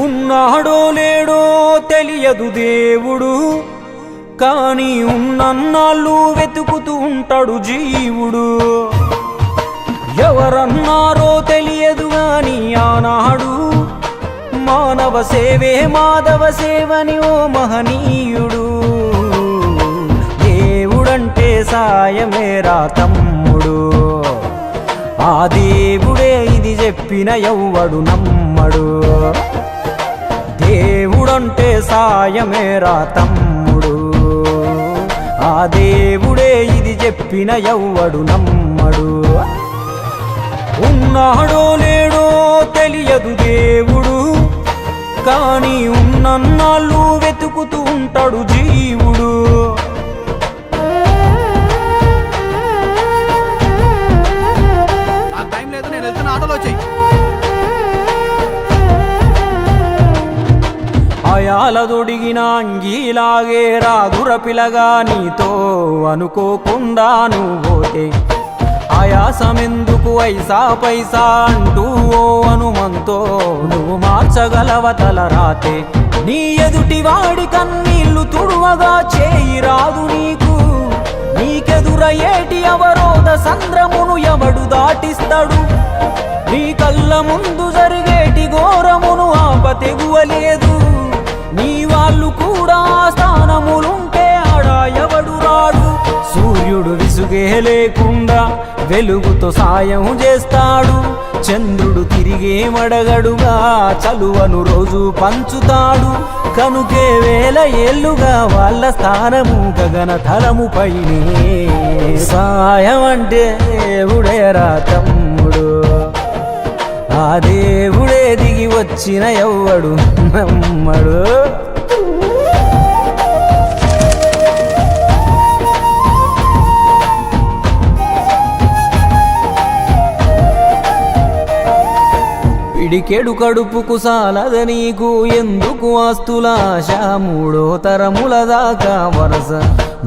ఉన్నాడో లేడో తెలియదు దేవుడు, కానీ ఉన్నన్నాళ్ళు వెతుకుతూ ఉంటాడు జీవుడు. ఎవరన్నారో తెలియదు గాని ఆనాడు మానవ సేవే మాధవ సేవని ఓ మహనీయుడు. దేవుడంటే సాయమేరా తమ్ముడు, ఆ దేవుడే ఇది చెప్పిన ఎవ్వడు నమ్మడు. దేవుడంటే సాయమేరా తమ్ముడు, ఆ దేవుడే ఇది చెప్పిన ఎవ్వడు నమ్మడు. ఉన్నాడో లేడో తెలియదు దేవుడు, కానీ ఉన్నన్నాళ్ళు వెతుకుతూ ఉంటాడు జీవుడు. అయాలదొడిగిన అంగీలాగే రాదుర పిలగా నీతో అనుకోకుండా నువ్వోతే, ఆయాసమెందుకు ఐసా పైసా అంటూ ఓ అనుమంతో నువ్వు మార్చగలవ తలరాతే. నీ ఎదుటివాడి కన్నీళ్లు తుడువగా చేయి రాదు నీకు, నీకెదురయ్యేటి అవరోధ సంద్రమును ఎవడు దాటిస్తాడు. నీ కళ్ళ ముందు జరిగేటి ఘోరమును ఆపతెగువలేదు, నీ వాళ్ళు కూడా స్థానములుంటే ఆడా ఎవడు రాడు. సూర్యుడు విసుగే లేకుండా వెలుగుతో సాయం చేస్తాడు, చంద్రుడు తిరిగేమడగడుగా చలువను రోజు పంచుతాడు. కనుకే వేల ఏళ్ళుగా వాళ్ళ స్థానము గగన తలము పైనే. సాయం అంటే దేవుడేరా తమ్ముడు, ఆ దేవుడే దిగి వచ్చిన ఎవ్వడు నమ్మడు. పిడికెడు కడుపుకు సాలద నీకు ఎందుకు ఆస్తులాశ, మూడో తరముల దాకా వరస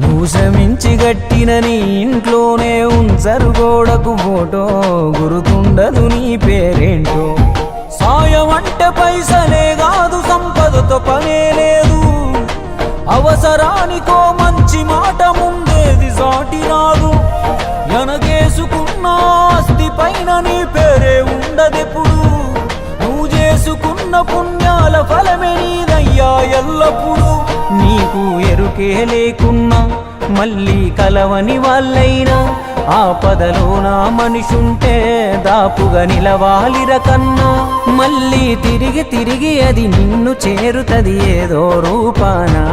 నువ్వు శ్రమించి గట్టిన నీ ఇంట్లోనే ఉంచరు గోడకు ఫోటో, గుర్తుండదు నీ పేరేంటో. సాయం అంటే పైసలే కాదు, సంపదతో పనే లేదు, అవసరానికో మంచి మాట ముందేది సాటి రాదు. ఎనగేసుకున్న ఆస్తి పైన నీ పేరే ఉండదెప్పుడు, నువ్వు చేసుకున్న పుణ్యాల ఫలమే నీదయ్యా ఎల్లప్పుడు. నీకు ఎరుకే లేకున్నా మళ్ళీ కలవని వాళ్ళైనా, ఆపదలో నా మనిషుంటే దాపుగా నిలవాలిర కన్నా. మళ్ళీ తిరిగి తిరిగి అది నిన్ను చేరుతది ఏదో రూపానా,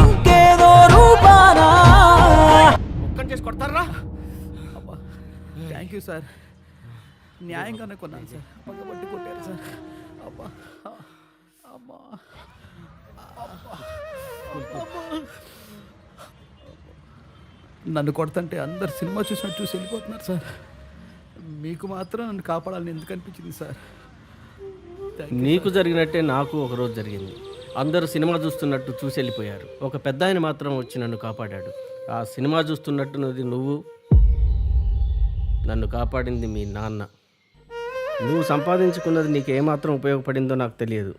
ఇంకేదో రూపానా. కొడతారా? థ్యాంక్ యూ సార్, న్యాయంగానే కొన్నాను సార్, పక్కబట్టి కొట్టారు సార్. అబ్బా అబ్బా నన్ను కొడతంటే అందరు సినిమా చూసినట్టు చూసి వెళ్ళిపోతున్నారు సార్, మీకు మాత్రం నన్ను కాపాడాలని ఎందుకు అనిపించింది సార్? నీకు జరిగినట్టే నాకు ఒకరోజు జరిగింది. అందరూ సినిమా చూస్తున్నట్టు చూసి వెళ్ళిపోయారు, ఒక పెద్ద ఆయన మాత్రం వచ్చి నన్ను కాపాడాడు. ఆ సినిమా చూస్తున్నట్టున్నది నువ్వు, నన్ను కాపాడింది మీ నాన్న. నువ్వు సంపాదించుకున్నది నీకు ఏమాత్రం ఉపయోగపడిందో నాకు తెలియదు,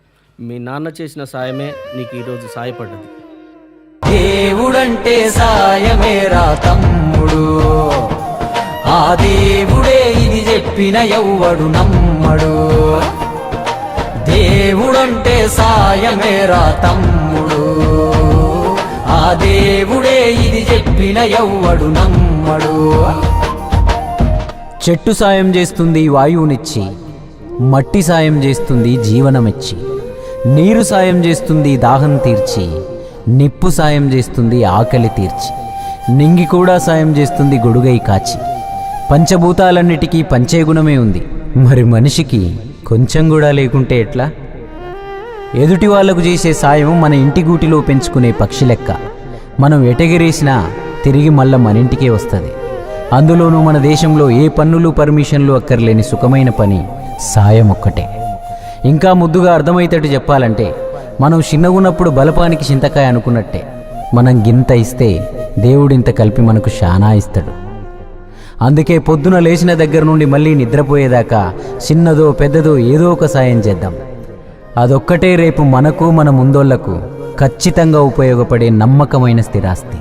మీ నాన్న చేసిన సాయమే నీకు ఈరోజు సాయపడ్డది. దేవుడంటే సాయమేరా తమ్ముడు, ఆ దేవుడే ఇది చెప్పిన ఎవ్వడు నమ్మడు. దేవుడంటే సాయమేరా తమ్ముడు, ఆ దేవుడే ఇది చెప్పిన ఎవ్వడు నమ్మడు. చెట్టు సాయం చేస్తుంది వాయువునిచ్చి, మట్టి సాయం చేస్తుంది జీవనమిచ్చి, నీరు సాయం చేస్తుంది దాహం తీర్చి, నిప్పు సాయం చేస్తుంది ఆకలి తీర్చి, నింగి కూడా సాయం చేస్తుంది గొడుగై కాచి. పంచభూతాలన్నిటికీ పంచే గుణమే ఉంది, మరి మనిషికి కొంచెం కూడా లేకుంటే ఎట్లా? ఎదుటి వాళ్లకు చేసే సాయం మన ఇంటి గూటిలో పెంచుకునే పక్షి లెక్క, మనం ఎటగిరేసినా తిరిగి మళ్ళా మన ఇంటికే వస్తుంది. అందులోనూ మన దేశంలో ఏ పన్నులు పర్మిషన్లు అక్కర్లేని సుఖమైన పని సాయం ఒక్కటే. ఇంకా ముద్దుగా అర్థమయ్యేటట్టు చెప్పాలంటే, మనం చిన్నగున్నప్పుడు బలపానికి చింతకాయ అనుకున్నట్టే, మనం గింత ఇస్తే దేవుడింత కలిపి మనకు శానా ఇస్తాడు. అందుకే పొద్దున లేచిన దగ్గర నుండి మళ్ళీ నిద్రపోయేదాకా చిన్నదో పెద్దదో ఏదో ఒక సాయం చేద్దాం. అదొక్కటే రేపు మనకు మన ముందోళ్లకు ఖచ్చితంగా ఉపయోగపడే నమ్మకమైన స్థిరాస్తి.